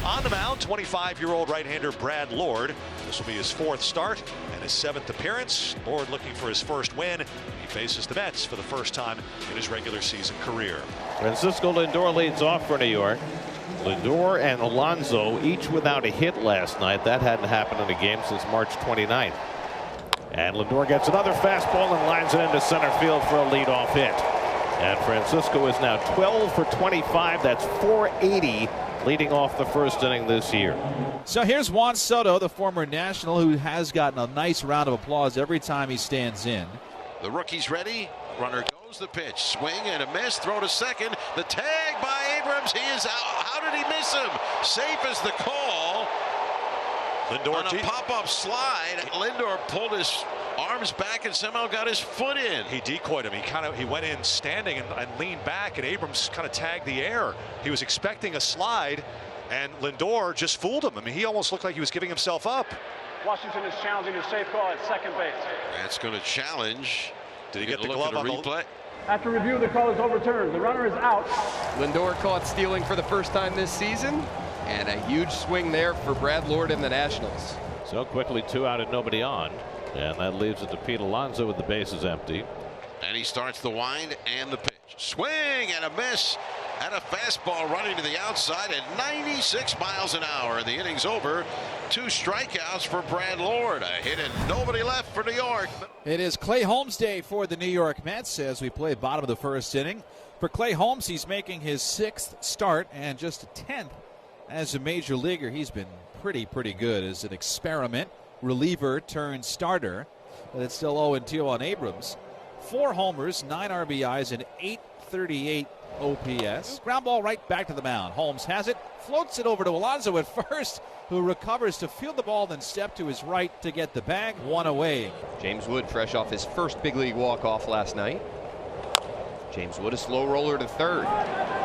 On the mound, 25-year-old right-hander Brad Lord. This will be his 4th start and his 7th appearance. Lord looking for his first win. He faces the Mets for the first time in his regular season career. Francisco Lindor leads off for New York. Lindor and Alonso each without a hit last night. That hadn't happened in a game since March 29th. And Lindor gets another fastball and lines it into center field for a leadoff hit. And Francisco is now 12 for 25. That's 480. Leading off the first inning this year. So here's Juan Soto, the former National, who has gotten a nice round of applause every time he stands in. The rookie's ready. Runner goes the pitch. Swing and a miss. Throw to second. The tag by Abrams. He is out. How did he miss him? Safe as the call. Lindor on a pop-up slide. Lindor pulled his arms back and somehow got his foot in. He decoyed him. He went in standing and leaned back, and Abrams kind of tagged the air. He was expecting a slide, and Lindor just fooled him. I mean, he almost looked like he was giving himself up. Washington is challenging a safe call at second base. That's going to challenge. Did he get the glove on the replay? After review, the call is overturned. The runner is out. Lindor caught stealing for the first time this season, and a huge swing there for Brad Lord and the Nationals. So quickly, 2 out and nobody on. And that leaves it to Pete Alonso with the bases empty. And he starts the wind and the pitch. Swing and a miss. And a fastball running to the outside at 96 miles an hour. The inning's over. 2 strikeouts for Brad Lord. A hit and nobody left for New York. It is Clay Holmes Day for the New York Mets as we play bottom of the first inning. For Clay Holmes, he's making his 6th start and just 10th as a major leaguer. He's been pretty good as an experiment. Reliever turned starter, but it's still 0-2 on Abrams. 4 homers, 9 RBIs, and 838 OPS. Ground ball right back to the mound. Holmes has it, floats it over to Alonso at first, who recovers to field the ball, then step to his right to get the bag. 1 away. James Wood fresh off his first big league walk-off last night. James Wood a slow roller to third.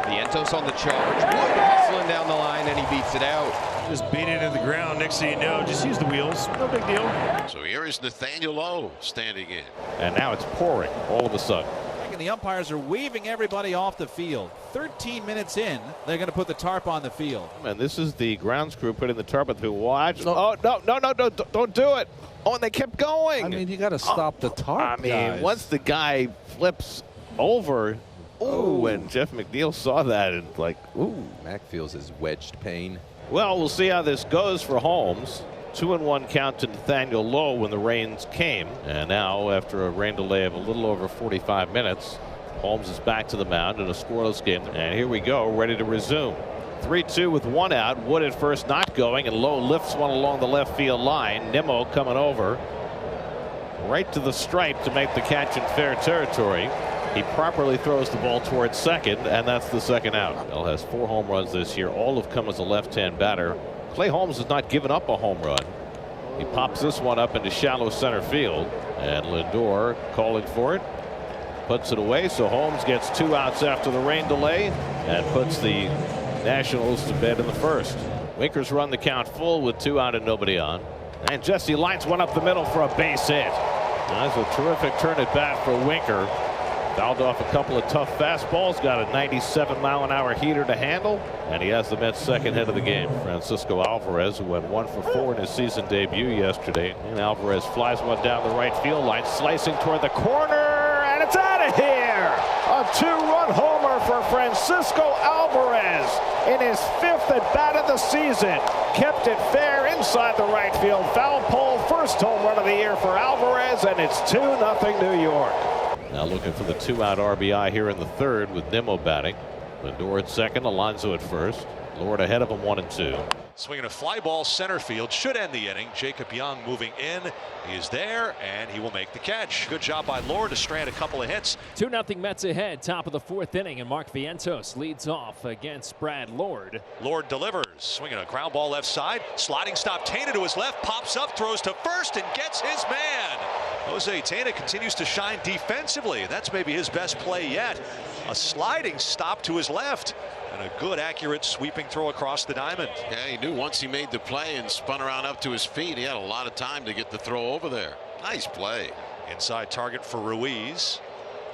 Vientos on the charge. Wood hustling down the line, and he beats it out. Just beat it into the ground. Next thing you know, just use the wheels. No big deal. So here is Nathaniel Lowe standing in. And now it's pouring all of a sudden. And the umpires are waving everybody off the field. 13 minutes in, they're going to put the tarp on the field. And this is the grounds crew putting the tarp through. Watch. Oh, no, don't do it. Oh, and they kept going. I mean, you got to stop the tarp. I mean, guys. Once the guy flips over, and Jeff McNeil saw that and like, ooh. Mac feels his wedged pain. Well, we'll see how this goes for Holmes. 2-1 count to Nathaniel Lowe when the rains came. And now, after a rain delay of a little over 45 minutes, Holmes is back to the mound in a scoreless game. And here we go, ready to resume. 3-2 with 1 out. Wood at first not going, and Lowe lifts one along the left field line. Nimmo coming over right to the stripe to make the catch in fair territory. He properly throws the ball towards second, and that's the second out. Bell has 4 home runs this year. All have come as a left-hand batter. Clay Holmes has not given up a home run. He pops this one up into shallow center field, and Lindor calling for it. Puts it away, so Holmes gets 2 outs after the rain delay and puts the Nationals to bed in the first. Winkers run the count full with 2 out and nobody on. And Jesse lines one up the middle for a base hit. That's a terrific turn at bat for Winker. Fouled off a couple of tough fastballs, got a 97-mile-an-hour heater to handle, and he has the Mets' second hit of the game. Francisco Alvarez, who went 1 for 4 in his season debut yesterday. And Alvarez flies one down the right field line, slicing toward the corner, and it's out of here! A 2-run homer for Francisco Alvarez in his 5th at-bat of the season. Kept it fair inside the right field foul pole. First home run of the year for Alvarez, and it's 2-0 New York. Now looking for the 2-out RBI here in the third with Nimmo batting. Lindor at second, Alonso at first. Lord ahead of him 1-2. Swinging a fly ball center field, should end the inning. Jacob Young moving in. He is there, and he will make the catch. Good job by Lord to strand a couple of hits. 2-0 Mets ahead, top of the 4th inning, and Mark Vientos leads off against Brad Lord. Lord delivers, swinging a ground ball left side. Sliding stop, Tena to his left, pops up, throws to first, and gets his man. Jose Tena continues to shine defensively. That's maybe his best play yet. A sliding stop to his left. And a good, accurate, sweeping throw across the diamond. Yeah, he knew once he made the play and spun around up to his feet, he had a lot of time to get the throw over there. Nice play. Inside target for Ruiz.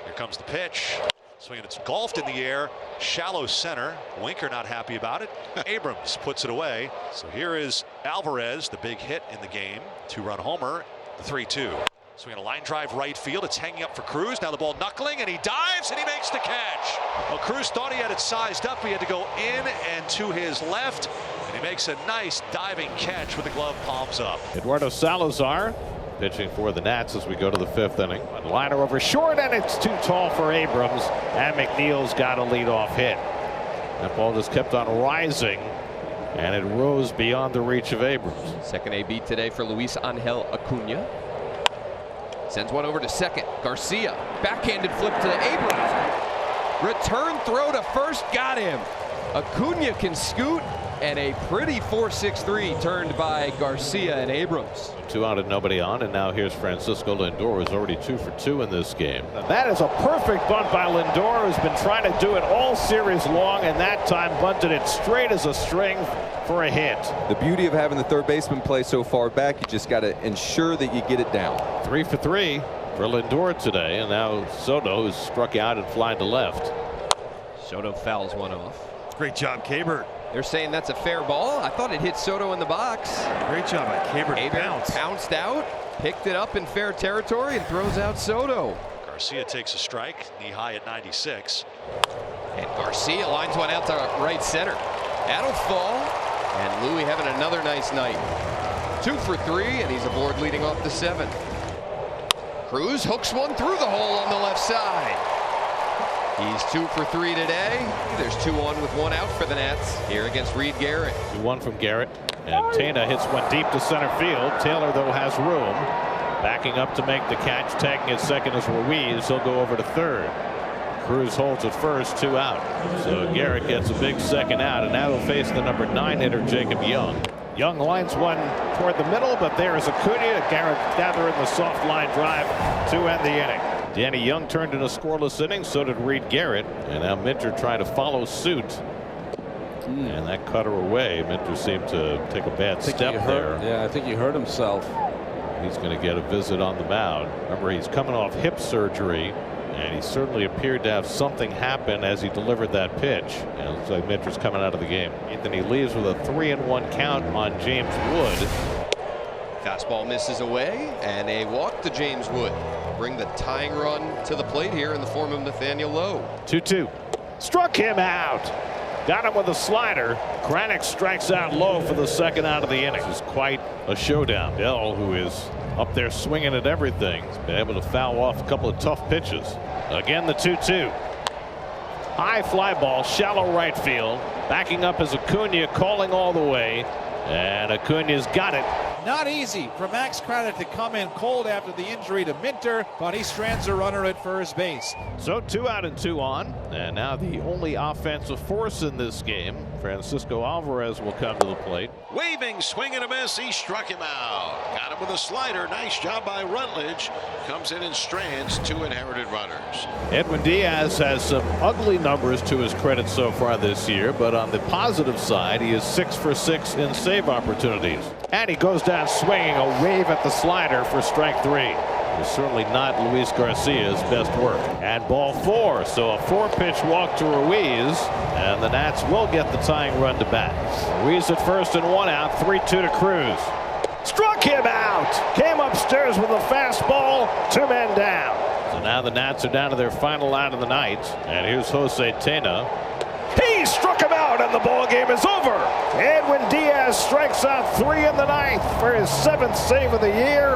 Here comes the pitch. Swing, it's golfed in the air, shallow center. Winker not happy about it. Abrams puts it away. So here is Alvarez, the big hit in the game. 2-run homer, the 3-2. Swinging a line drive right field. It's hanging up for Cruz. Now the ball knuckling, and he dives, and he makes the catch. Well, Cruz thought he had it sized up. He had to go in and to his left, and he makes a nice diving catch with the glove palms up. Eduardo Salazar pitching for the Nats as we go to the 5th inning. A liner over short, and it's too tall for Abrams, and McNeil's got a leadoff hit. That ball just kept on rising, and it rose beyond the reach of Abrams. Second AB today for Luis Angel Acuna. Sends one over to second. Garcia, backhanded flip to Abrams. Return throw to first, got him. Acuna can scoot, and a pretty 4.63 turned by Garcia and Abrams. 2 out and nobody on, and now here's Francisco Lindor, who's already 2 for 2 in this game. That is a perfect bunt by Lindor, who's been trying to do it all series long, and that time bunted it straight as a string for a hit. The beauty of having the third baseman play so far back, you just got to ensure that you get it down. 3 for 3 for Lindor today, and now Soto, who's struck out and flying to left. Soto fouls one off. Great job, Cabert. They're saying that's a fair ball. I thought it hit Soto in the box. Great job by Cabert. Bounced out, picked it up in fair territory, and throws out Soto. Garcia takes a strike, knee high at 96. And Garcia lines one out to right center. That'll fall. And Louis having another nice night. 2 for 3, and he's aboard leading off the 7th. Cruz hooks one through the hole on the left side. He's 2 for 3 today. There's 2 on with 1 out for the Nats here against Reed Garrett. 2-1 from Garrett, and Tena hits one deep to center field. Taylor, though, has room. Backing up to make the catch, tagging at second is Ruiz. He'll go over to third. Cruz holds at first, 2 out. So Garrett gets a big second out, and now he'll face the number 9 hitter, Jacob Young. Young lines one toward the middle, but there is Acuna. Garrett gathering the soft line drive to end the inning. Danny Young turned in a scoreless inning, so did Reed Garrett, and now Minter trying to follow suit. And that cut her away. Minter seemed to take a bad step there. Yeah, I think he hurt himself. He's going to get a visit on the mound. Remember, he's coming off hip surgery, and he certainly appeared to have something happen as he delivered that pitch. And it looks like Minter's coming out of the game. Anthony leaves with a 3-1 count on James Wood. Fastball misses away, and a walk to James Wood. Bring the tying run to the plate here in the form of Nathaniel Lowe. 2-2. Struck him out. Got him with a slider. Kranick strikes out Lowe for the second out of the inning. This is quite a showdown. Dell, who is up there swinging at everything, has been able to foul off a couple of tough pitches. Again, the 2-2. High fly ball, shallow right field. Backing up is Acuna, calling all the way. And Acuna's got it. Not easy for Max Kranick to come in cold after the injury to Minter, but he strands a runner at first base. So 2 out and 2 on, and now the only offensive force in this game, Francisco Alvarez, will come to the plate. Waving, swing and a miss. He struck him out. Got him with a slider. Nice job by Rutledge. Comes in and strands 2 inherited runners. Edwin Diaz has some ugly numbers to his credit so far this year, but on the positive side, he is 6 for 6 in save opportunities. And he goes down swinging, a wave at the slider for strike 3. It's certainly not Luis Garcia's best work. And ball 4, so a 4-pitch walk to Ruiz, and the Nats will get the tying run to bat. Ruiz at first and 1 out, 3-2 to Cruz. Struck him out! Came upstairs with a fastball, 2 men down. So now the Nats are down to their final out of the night, and here's Jose Tena. He struck him out, and the ball game is over. Edwin Diaz strikes out 3 in the 9th for his 7th save of the year.